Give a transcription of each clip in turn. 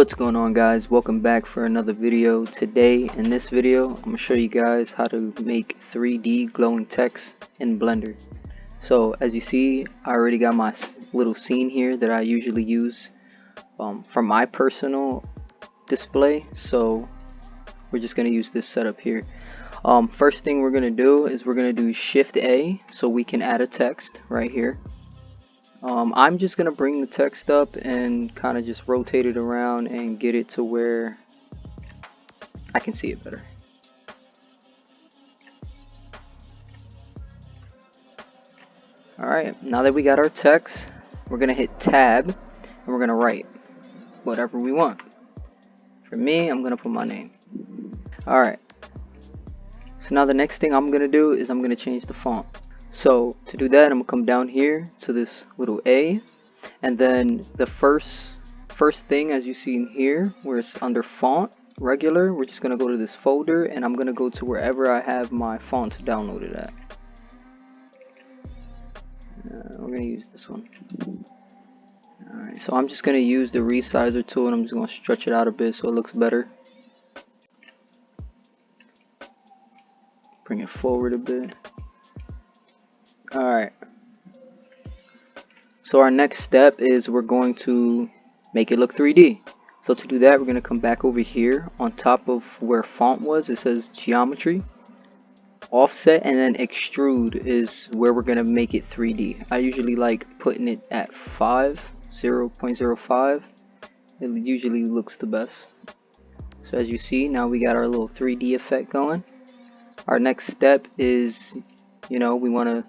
What's going on, guys? Welcome back for another video. Today in this video I'm going to show you guys how to make 3D glowing text in Blender. So as you see, I already got my little scene here that I usually use for my personal display, so we're just going to use this setup here. First thing we're going to do is we're going to do Shift A so we can add a text right here. I'm just gonna bring the text up and kind of just rotate it around and get it to where I can see it better. Alright, now that we got our text, we're gonna hit tab and we're gonna write whatever we want. For me, I'm gonna put my name. Alright, so now the next thing I'm gonna do is I'm gonna change the font. So to do that, I'm gonna come down here to this little A, and then the first thing, as you see in here where it's under font regular, we're just gonna go to this folder and I'm gonna go to wherever I have my fonts downloaded at. We're gonna use this one. Alright, so I'm just gonna use the resizer tool and I'm just gonna stretch it out a bit so it looks better. Bring it forward a bit. Alright, so our next step is we're going to make it look 3D. So to do that, we're going to come back over here on top of where font was. It says geometry, offset, and then extrude is where we're going to make it 3D. I usually like putting it at 0.05. It usually looks the best. So as you see, now we got our little 3D effect going. Our next step is, we want to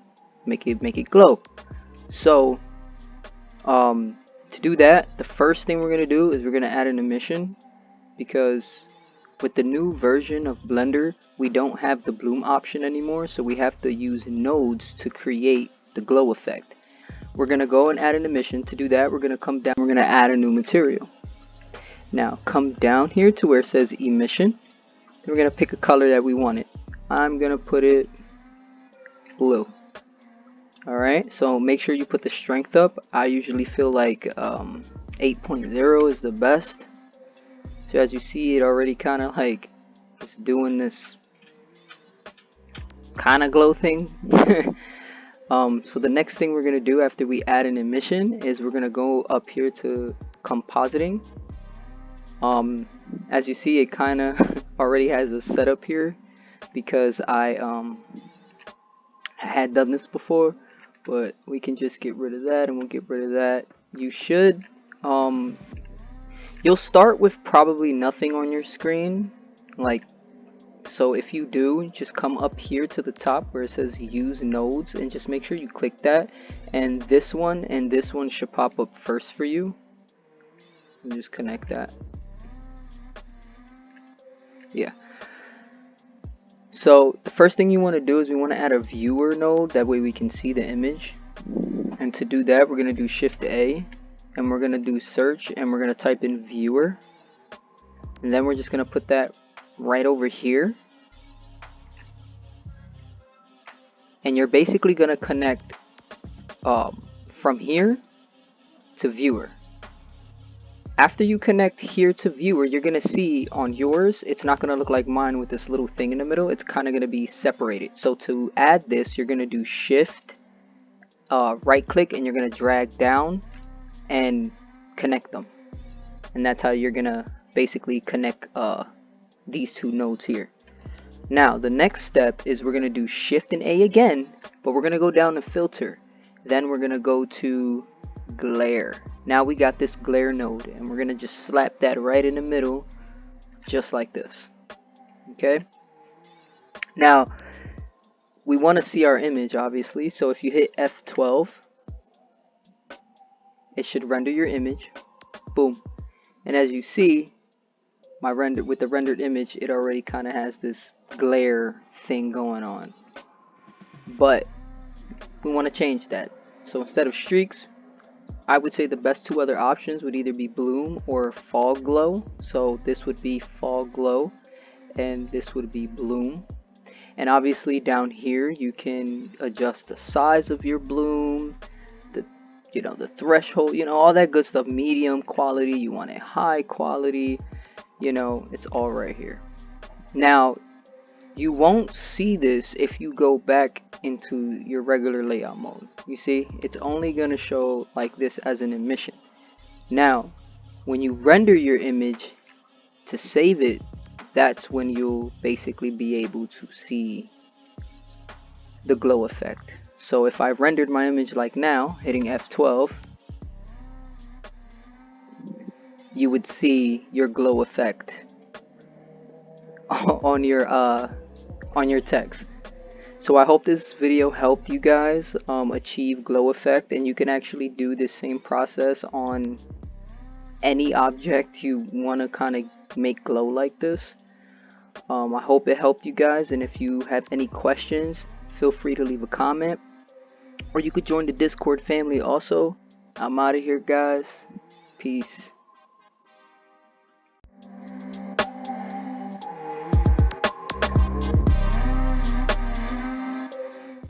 make it glow. So to do that, the first thing we're going to do is we're going to add an emission, because with the new version of Blender we don't have the bloom option anymore, so we have to use nodes to create the glow effect. We're going to go and add an emission. To do that, we're going to come down, we're going to add a new material. Now come down here to where it says emission, we're going to pick a color that we want it. I'm going to put it blue. Alright, so make sure you put the strength up. I usually feel like 8.0 is the best. So as you see, it already kind of like it's doing this kind of glow thing. So the next thing we're going to do after we add an emission is we're going to go up here to compositing. As you see, it kind of already has a setup here because I had done this before. But we can just get rid of that and we'll get rid of that. You should you'll start with probably nothing on your screen, so if you do, just come up here to the top where it says use nodes and just make sure you click that, and this one should pop up first for you, and just connect that. Yeah. So the first thing you want to do is we want to add a viewer node, that way we can see the image. And to do that, we're going to do Shift A and we're going to do search and we're going to type in viewer, and then we're just going to put that right over here, and you're basically going to connect from here to viewer. After you connect here to viewer, you're going to see on yours, it's not going to look like mine with this little thing in the middle. It's kind of going to be separated. So to add this, you're going to do Shift, right click, and you're going to drag down and connect them. And that's how you're going to basically connect these two nodes here. Now the next step is we're going to do Shift and A again, but we're going to go down to filter. Then we're going to go to glare. Now we got this glare node and we're gonna just slap that right in the middle, just like this. Okay, now we want to see our image, obviously, so if you hit F12 it should render your image. Boom. And as you see, my with the rendered image, it already kind of has this glare thing going on, but we want to change that. So instead of streaks, I would say the best two other options would either be bloom or fog glow. So this would be fog glow and this would be bloom. And obviously down here you can adjust the size of your bloom, you know, the threshold, you know, all that good stuff. Medium quality, you want it high quality, you know, it's all right here. Now, you won't see this if you go back into your regular layout mode. You see, it's only going to show like this as an emission. Now, when you render your image to save it, that's when you'll basically be able to see the glow effect. So if I rendered my image like now, hitting F12, you would see your glow effect on your text. So I hope this video helped you guys achieve glow effect, and you can actually do the same process on any object you want to kind of make glow like this. I hope it helped you guys, and if you have any questions, feel free to leave a comment, or you could join the Discord family also. I'm out of here, guys. Peace.